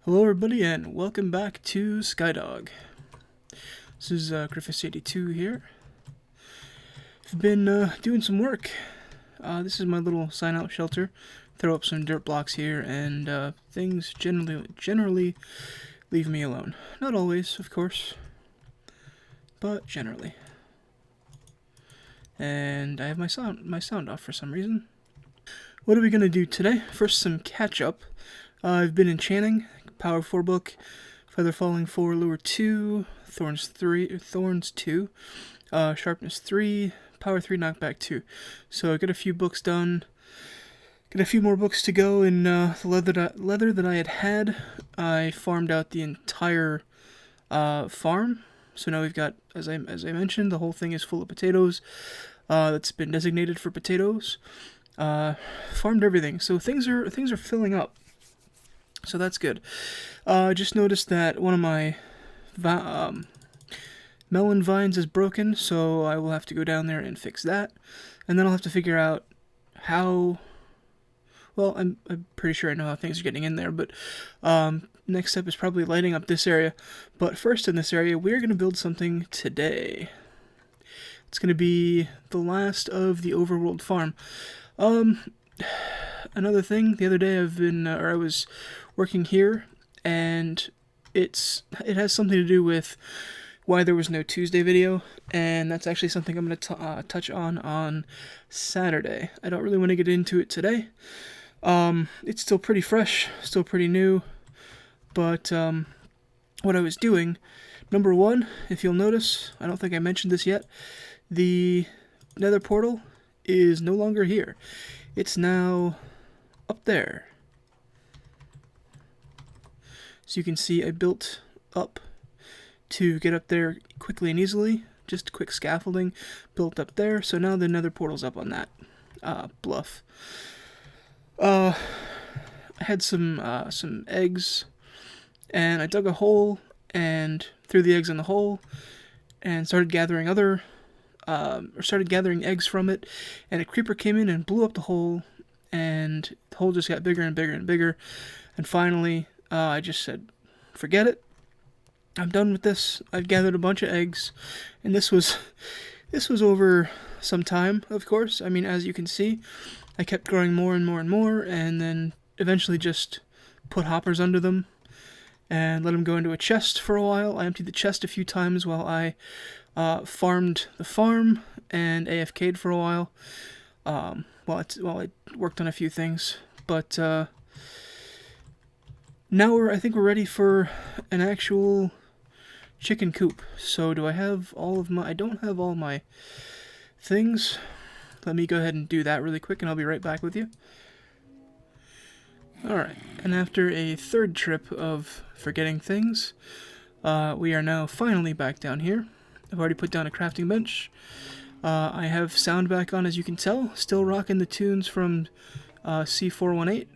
Hello everybody and welcome back to Skydog. This is Griffiths82 here. I've been doing some work. This is my little sign-out shelter. Throw up some dirt blocks here and things generally leave me alone. Not always, of course, but generally. And I have my sound off for some reason. What are we going to do today? First, some catch-up. I've been enchanting. Power 4 book, Feather Falling 4, Lure 2, Thorns 2, Sharpness 3, Power 3, Knockback 2. So I got a few books done. Got a few more books to go. In the leather that I had, I farmed out the entire farm. So now we've got, as I mentioned, the whole thing is full of potatoes. That's been designated for potatoes. Farmed everything, so things are filling up. So that's good. I just noticed that one of my melon vines is broken, so I will have to go down there and fix that. And then I'll have to figure out how... Well, I'm pretty sure I know how things are getting in there, but next step is probably lighting up this area. But first in this area, we're going to build something today. It's going to be the last of the overworld farm. Another thing, the other day I was working here, and it has something to do with why there was no Tuesday video, and that's actually something I'm going to touch on Saturday. I don't really want to get into it today. It's still pretty fresh, still pretty new, but what I was doing, number one, if you'll notice, I don't think I mentioned this yet, the nether portal is no longer here. It's now up there. So you can see I built up to get up there quickly and easily. Just quick scaffolding built up there. So now the nether portal's up on that bluff. I had some eggs, and I dug a hole and threw the eggs in the hole and started gathering eggs from it, and a creeper came in and blew up the hole, and the hole just got bigger and bigger and bigger, and finally I just said, forget it, I'm done with this. I've gathered a bunch of eggs, and this was over some time, of course. I mean, as you can see, I kept growing more and more and more, and then eventually just put hoppers under them and let them go into a chest for a while. I emptied the chest a few times while I farmed the farm and AFK'd for a while while I worked on a few things. But now I think we're ready for an actual chicken coop. So do I have all of my... I don't have all my things. Let me go ahead and do that really quick, and I'll be right back with you. Alright, and after a third trip of forgetting things, we are now finally back down here. I've already put down a crafting bench. I have sound back on, as you can tell. Still rocking the tunes from C418.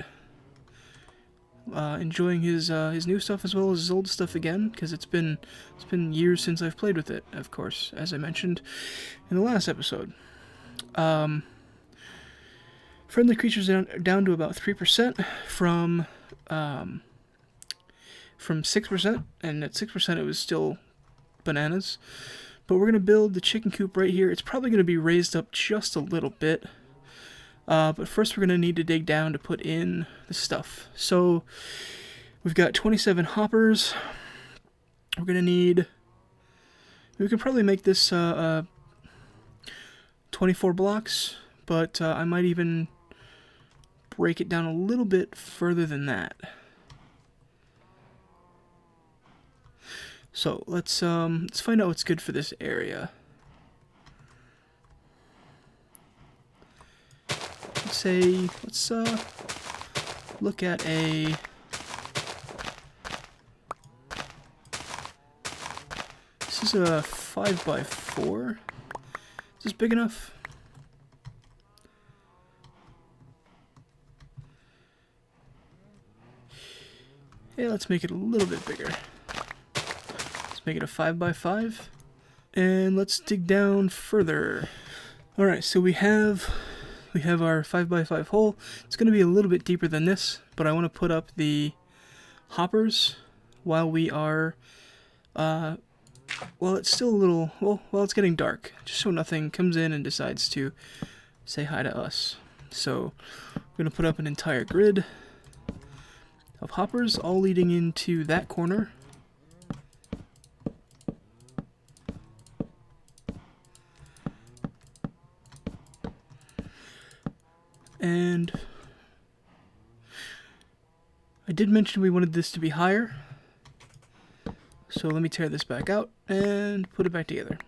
Enjoying his new stuff as well as his old stuff again, because it's been years since I've played with it, of course, as I mentioned in the last episode. Friendly creatures down to about 3% from 6%, and at 6% it was still bananas. But we're going to build the chicken coop right here. It's probably going to be raised up just a little bit. But first we're going to need to dig down to put in the stuff. So we've got 27 hoppers. We're going to need... We could probably make this 24 blocks, but I might even break it down a little bit further than that. So let's find out what's good for this area. Let's look at a... This is a 5x4. Is this big enough? Yeah, let's make it a little bit bigger. Let's make it a 5x5. And let's dig down further. Alright, so we have our 5x5 hole. It's going to be a little bit deeper than this, but I want to put up the hoppers while we are, well, it's still a little, well, it's getting dark, just so nothing comes in and decides to say hi to us. So we're going to put up an entire grid of hoppers, all leading into that corner. And I did mention we wanted this to be higher. So let me tear this back out and put it back together.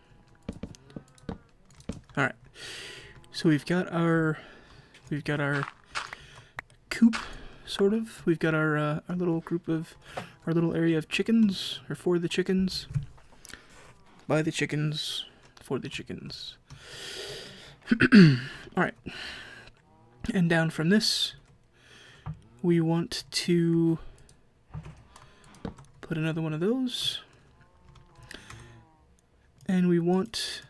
Alright. So we've got our coop, sort of. We've got our little group of, our little area of chickens, or for the chickens. By the chickens, for the chickens. Alright. And down from this, we want to put another one of those. And we want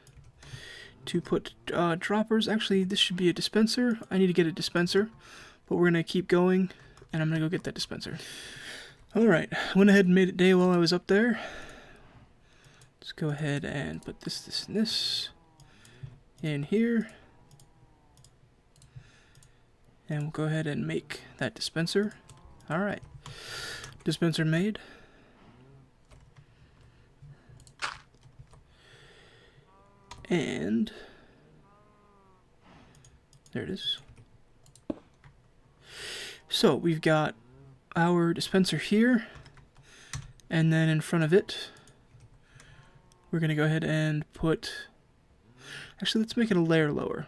to put droppers. Actually, this should be a dispenser. I need to get a dispenser, but we're going to keep going, and I'm going to go get that dispenser. Alright, went ahead and made it day while I was up there. Let's go ahead and put this, and this in here. And we'll go ahead and make that dispenser. Alright, dispenser made. And there it is. So we've got our dispenser here, and then in front of it, we're going to go ahead and put, actually let's make it a layer lower.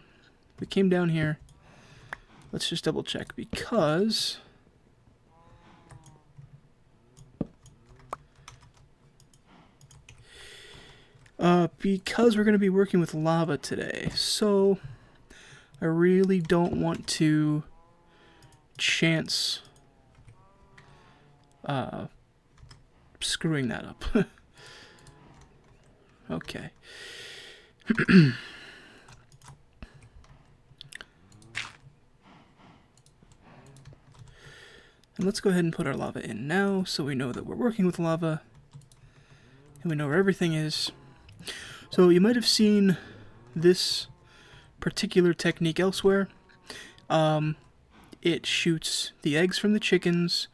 We came down here, let's just double check, because we're going to be working with lava today, so I really don't want to chance screwing that up. Okay. And let's go ahead and put our lava in now, so we know that we're working with lava, and we know where everything is. So you might have seen this particular technique elsewhere. It shoots the eggs from the chickens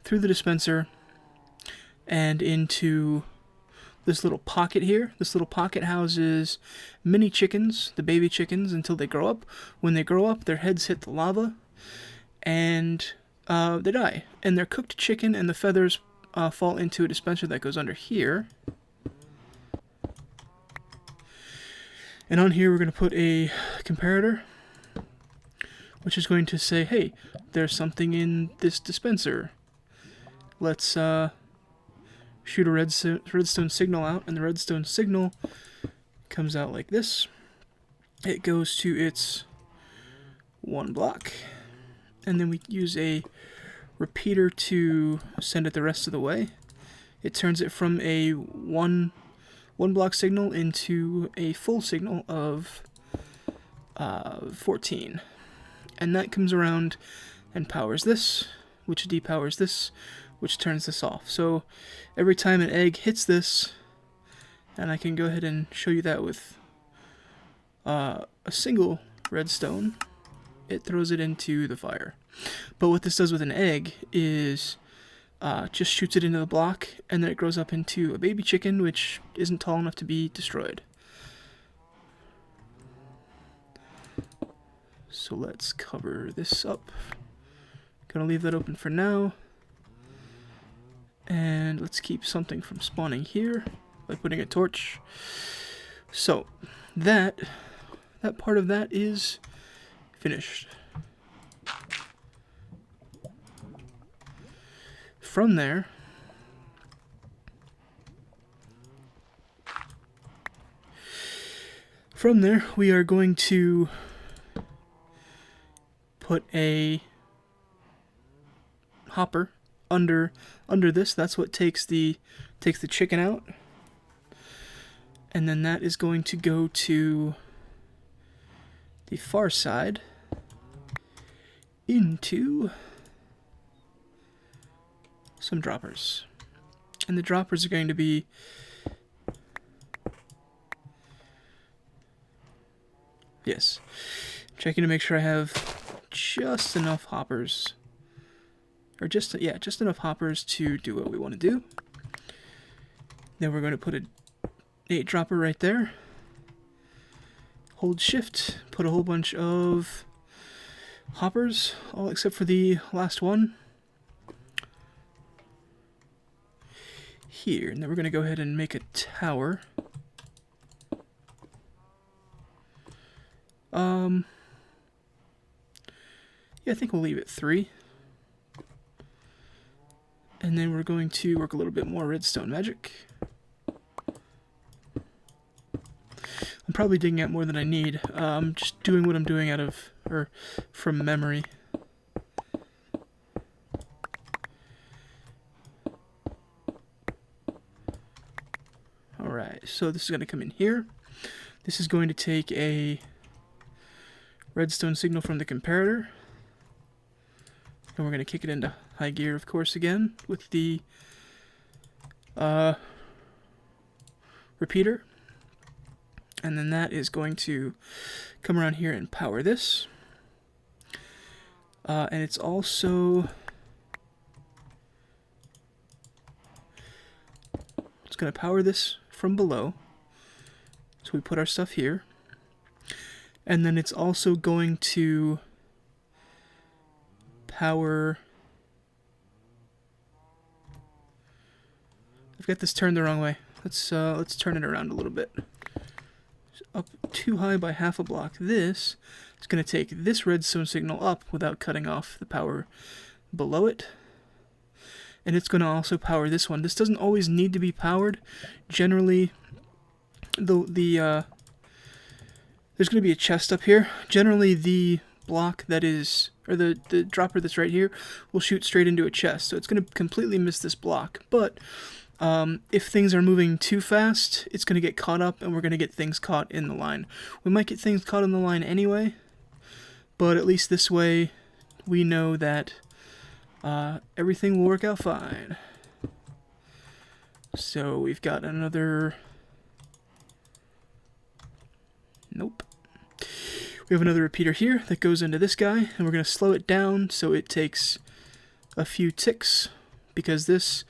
through the dispenser and into this little pocket here. This little pocket houses mini chickens, the baby chickens, until they grow up. When they grow up, their heads hit the lava, and they die. And they're cooked chicken, and the feathers fall into a dispenser that goes under here. And on here we're going to put a comparator, which is going to say, hey, there's something in this dispenser. Let's shoot a redstone signal out, and the redstone signal comes out like this. It goes to its one block, and then we use a repeater to send it the rest of the way. It turns it from a one block signal into a full signal of 14. And that comes around and powers this, which depowers this, which turns this off. So every time an egg hits this, and I can go ahead and show you that with a single redstone, it throws it into the fire. But what this does with an egg is just shoots it into the block, and then it grows up into a baby chicken, which isn't tall enough to be destroyed. So let's cover this up. Gonna leave that open for now. And let's keep something from spawning here by putting a torch. So that part of that is finished. From there, we are going to put a hopper under this. That's what takes the chicken out, and then that is going to go to the far side into some droppers. And the droppers are going to be yes. Checking to make sure I have just enough hoppers. Or just enough hoppers to do what we want to do. Then we're going to put a 8 dropper right there. Hold shift, put a whole bunch of hoppers, all except for the last one. Here, and then we're going to go ahead and make a tower. Yeah, I think we'll leave it 3. And then we're going to work a little bit more redstone magic. I'm probably digging out more than I need. I'm just doing what I'm doing from memory. Alright, so this is going to come in here. This is going to take a redstone signal from the comparator. And we're going to kick it into high gear, of course, again, with the repeater. And then that is going to come around here and power this. And it's also... it's going to power this from below. So we put our stuff here. And then it's also going to power... I've got this turned the wrong way. Let's turn it around a little bit. Up too high by half a block. This is going to take this redstone signal up without cutting off the power below it. And it's going to also power this one. This doesn't always need to be powered. Generally, there's going to be a chest up here. Generally, the block that is, or the dropper that's right here, will shoot straight into a chest. So it's going to completely miss this block. But if things are moving too fast, it's going to get caught up, and we're going to get things caught in the line. We might get things caught in the line anyway, but at least this way we know that everything will work out fine. So we've got another... nope. We have another repeater here that goes into this guy, and we're going to slow it down so it takes a few ticks, because this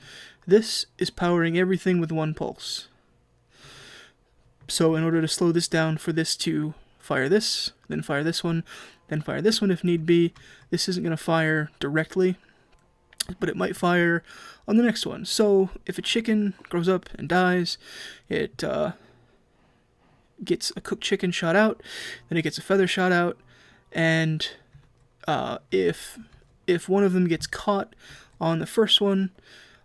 is powering everything with one pulse. So in order to slow this down for this to fire this, then fire this one, then fire this one if need be, this isn't going to fire directly, but it might fire on the next one. So if a chicken grows up and dies, it gets a cooked chicken shot out, then it gets a feather shot out, and if one of them gets caught on the first one,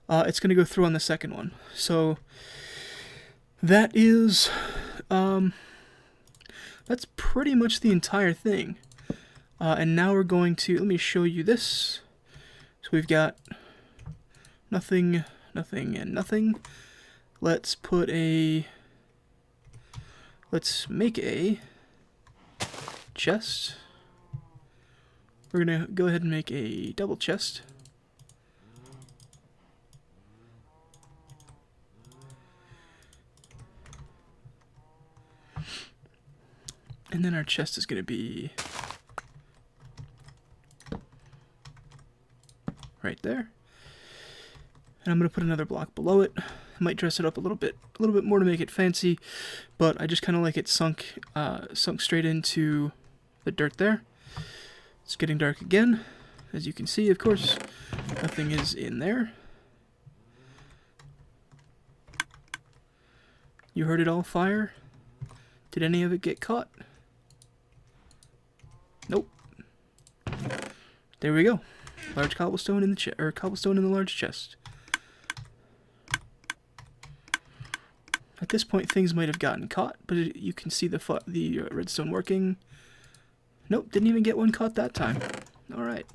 it's going to go through on the second one. So that is, that's pretty much the entire thing. And now we're going to, let me show you this. So we've got nothing, nothing, and nothing. Let's make a chest. We're going to go ahead and make a double chest. And then our chest is going to be right there. And I'm going to put another block below it. I might dress it up a little bit more to make it fancy, but I just kind of like it sunk straight into the dirt there. It's getting dark again. As you can see, of course, nothing is in there. You heard it all fire. Did any of it get caught? Nope. There we go. Large cobblestone in the cobblestone in the large chest. At this point, things might have gotten caught, but you can see the redstone working. Nope, didn't even get one caught that time. All right.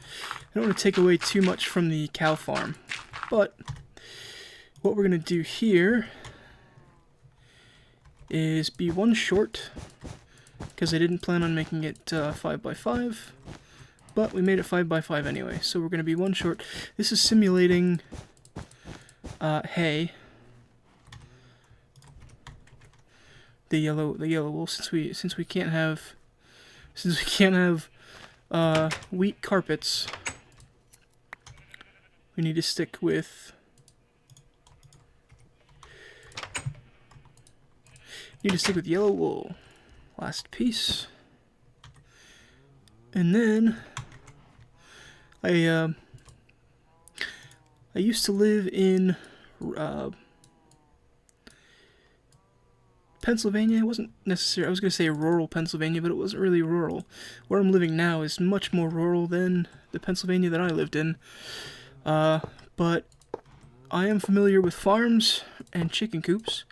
I don't want to take away too much from the cow farm, but what we're going to do here is be one short, because I didn't plan on making it 5x5, but we made it 5 by 5 anyway, so we're going to be one short. This is simulating hay. The yellow wool, since we can't have wheat carpets, we need to stick with yellow wool. Last piece. And then I used to live in Pennsylvania. It wasn't necessarily, I was going to say rural Pennsylvania, but it wasn't really rural. Where I'm living now is much more rural than the Pennsylvania that I lived in. But I am familiar with farms and chicken coops,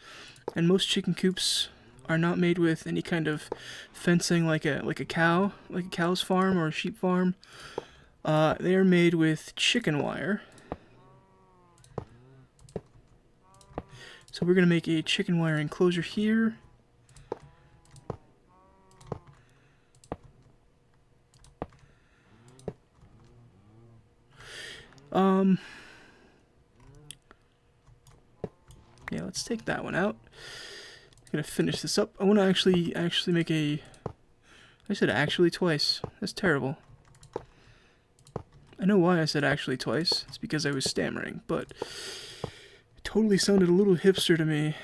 and most chicken coops are not made with any kind of fencing like a cow's farm or a sheep farm. They are made with chicken wire. So we're going to make a chicken wire enclosure here. Yeah, let's take that one out. I'm gonna finish this up. I want to actually make a... I said actually twice. That's terrible. I know why I said actually twice. It's because I was stammering, but it totally sounded a little hipster to me.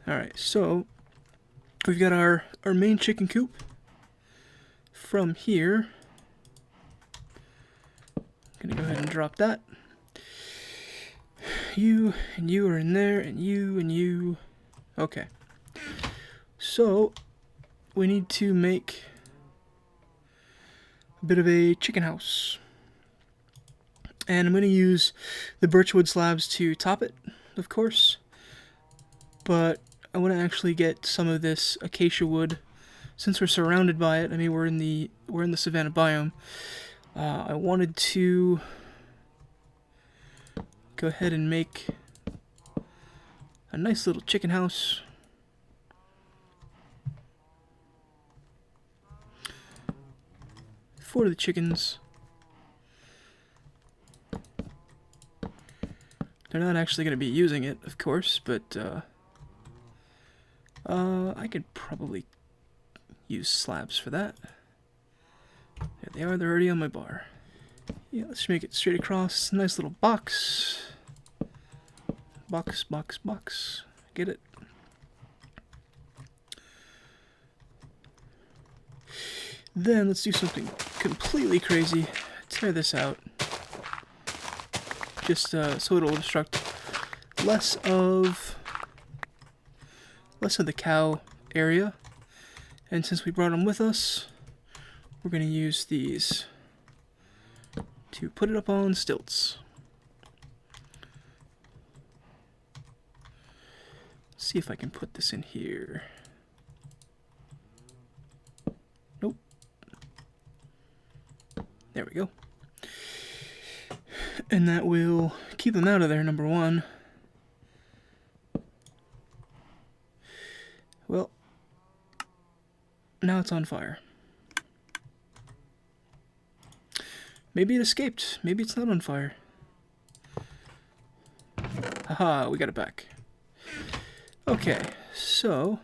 Alright, so we've got our main chicken coop. From here, I'm gonna go ahead and drop that. You and you are in there, and you. Okay. So we need to make a bit of a chicken house. And I'm going to use the birchwood slabs to top it, of course. But I want to actually get some of this acacia wood, since we're surrounded by it. I mean, we're in the savanna biome. I wanted to go ahead and make a nice little chicken house. For the chickens. They're not actually going to be using it, of course, but I could probably use slabs for that. There they are, they're already on my bar. Yeah, let's make it straight across. Nice little box. Box. Get it? Then let's do something completely crazy. Tear this out. Just so it'll obstruct less of the cow area. And since we brought them with us, we're going to use these to put it up on stilts. See if I can put this in here. Nope. There we go. And that will keep them out of there, number one. Well, now it's on fire. Maybe it escaped. Maybe it's not on fire. Haha, we got it back. Okay, so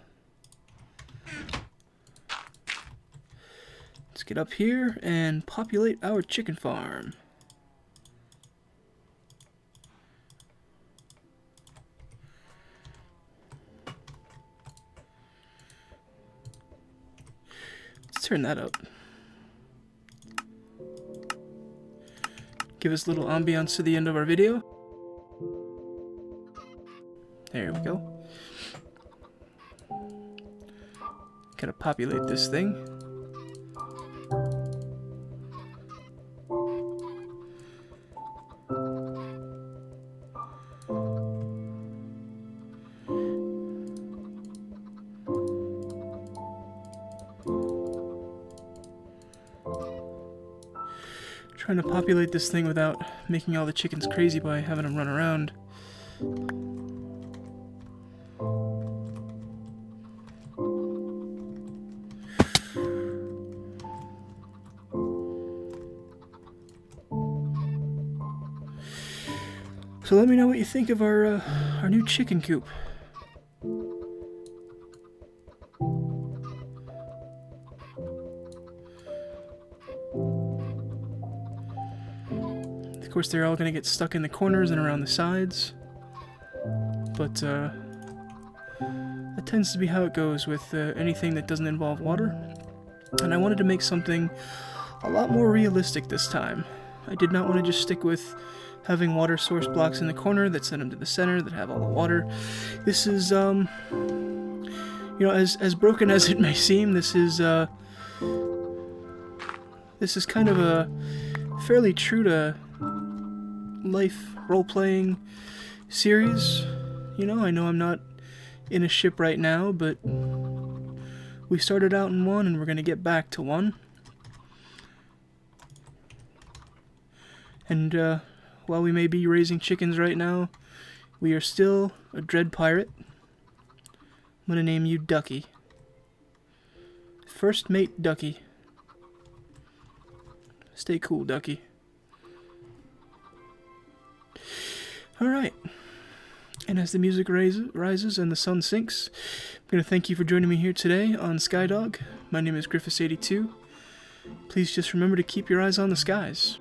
let's get up here and populate our chicken farm. Let's turn that up. Give us a little ambiance to the end of our video. There we go. Gotta populate this thing. Trying to populate this thing without making all the chickens crazy by having them run around. So let me know what you think of our new chicken coop. Of course, they're all going to get stuck in the corners and around the sides, but that tends to be how it goes with anything that doesn't involve water. And I wanted to make something a lot more realistic this time. I did not want to just stick with having water source blocks in the corner that send them to the center that have all the water. This is, you know, as broken as it may seem, this is kind of a fairly true to life role-playing series. You know I'm not in a ship right now, but we started out in one and we're gonna get back to one. And while we may be raising chickens right now, we are still a dread pirate. I'm gonna name you Ducky. First mate Ducky. Stay cool, Ducky. Alright, and as the music rises and the sun sinks, I'm going to thank you for joining me here today on Skydog. My name is Griffiths82. Please just remember to keep your eyes on the skies.